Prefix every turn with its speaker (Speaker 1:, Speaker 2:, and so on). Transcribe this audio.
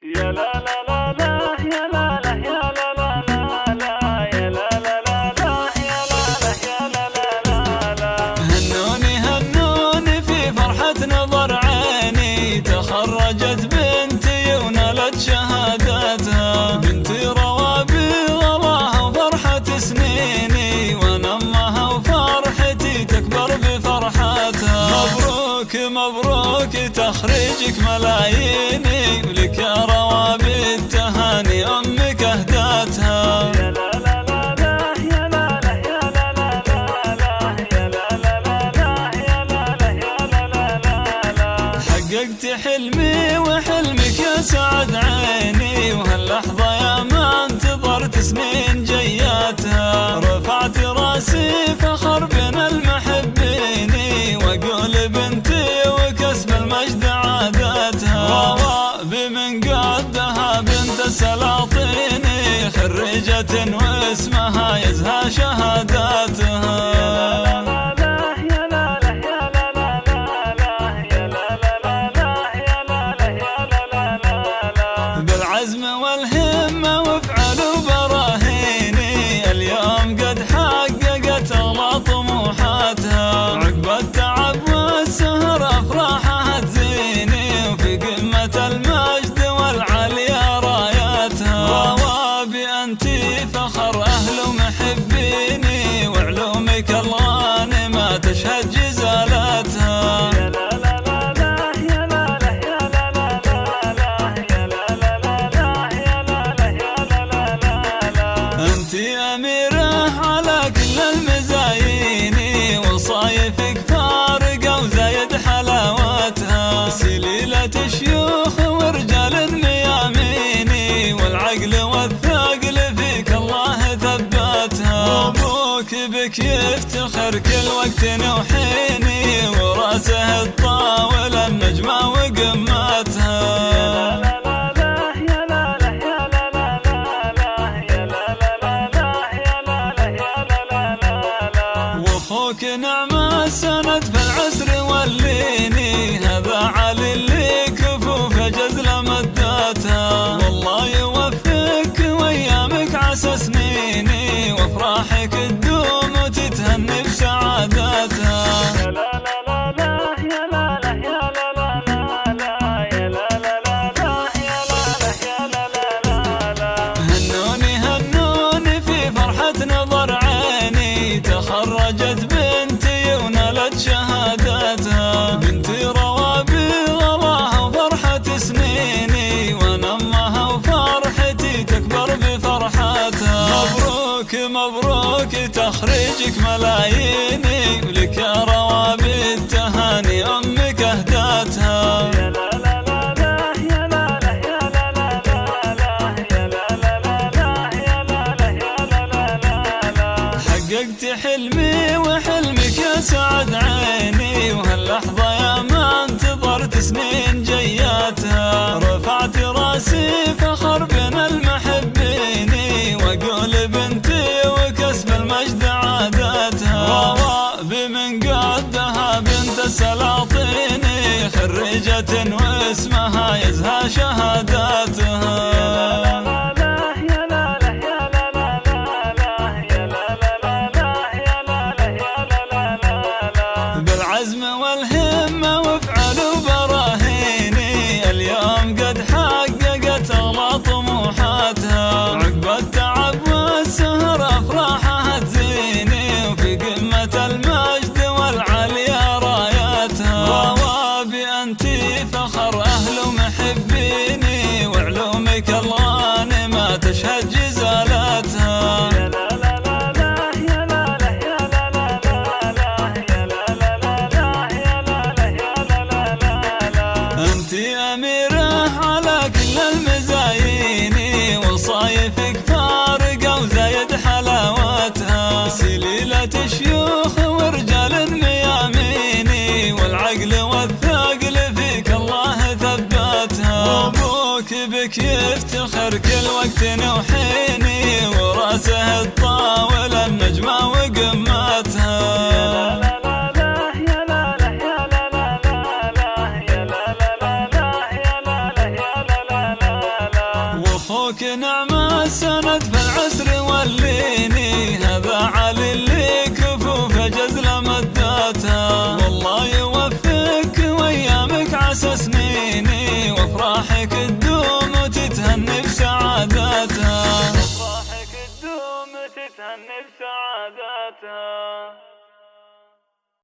Speaker 1: يا لا لا لا لا يا لا لا يا لا لا لا لا يا لا لا لا لا يا لا لا يا لا لا لا لا.
Speaker 2: هنوني هنوني في فرحة نظر عيني، تخرجت بنتي ونالت شهادتها، بنتي روابي غلاها وفرحة سنيني، وانا امها وفرحتي تكبر بفرحتها. مبروك مبروك تخريجك ملاييني، ولك يا روابي التهاني امك اهدتها.
Speaker 1: يا لا لا لا لا يا لا لا يا لا لا لا لا يا لا لا لا لا يا لا لا يا لا لا لا لا.
Speaker 2: حققت حلمي وحلمك يا سعد عيني، وهاللحظة يا ما انتظرت سنين جياتها، رفعت راسي فخر بين المحبين، واقول بنتي وكسب المجد عادتها. روابي من قدها بنت السلاطين، خريجة واسمها يزهى شهاداتها. بالعزم والهمة وافعل براهيني، اليوم قد حققت أغلى طموحاتها، عقب التعب والسهر أفراحها تزيني، وفي قمة المجد والعليا راياتها. روابي أنتي فخر أهل ومحبيني، وعلومك الغانمة تشهد جزالاتها. انتي أميرة على كل المزايين، وصايفك فارقة وزايد حلاوتها، سليلة شيوخ ورجال مياميني، والعقل والثقل فيك الله ثبتها. أبوك بك يفتخر كل وقت وحيني، وراسه الطاولة النجمة وقمتها. واخوك نعم السند في العسر والليني، هذا علي اللي كفوف جزله مدتها، والله يوفقك وايامك عسى سنيني، وافراحك تدوم وتتهني بسعادتها.
Speaker 1: يا لا لا لا لا يا لا لا يا لا لا لا لا يا لا لا لا لا يا لا لا يا لا لا لا.
Speaker 2: هنوني هنوني في فرحة نظر عيني، تخرجت بنتي ونالت شهادتها، بنتي روابي غلاها وفرحة سنيني، وانا امها وفرحتي تكبر بفرحتها. مبروك مبروك تخريجك ملاييني، ولك يا روابي التهاني امك اهدتها.
Speaker 1: يا لا لا لا لا يا لا لا يا لا لا لا يا لا لا لا لا يا لا لا يا لا لا لا.
Speaker 2: حققت حلمي وحلمك يا سعد عيني، وهاللحظة يا ما انتظرت سنين جياتها، رفعت راسي فخر بين المحبين، واقول بنتي وكسب المجد عادتها. روابي من قدها بنت السلاطين، خريجة واسمها يزهى شهاداتها. بالعزم والهمة وافعل براهيني، اليوم قد حققت أغلى طموحاتها، عقب التعب والسهر أفراحها تزيني، وفي قمة المجد والعليا راياتها. روابي أنتي فخر أهل ومحبيني، وعلومك الغانمة تشهد جزالاتها. انتي أميرة على كل المزايين، وصايفك فارقة وزايد حلاوتها، سليلة شيوخ ورجال مياميني، والعقل والثقل فيك الله ثبتها. أبوك بك يفتخر كل وقت وحيني، وراسه الطاولة النجمة وقمتها. أبوك نعم السند في العسر والليني، هذا علي اللي كفوفه جزله مدتها. والله يوفقك وأيامك عسى سنيني، وافراحك تدوم وتتهني بسعادتها.
Speaker 1: أفراحك تدوم تتهني بسعادتها.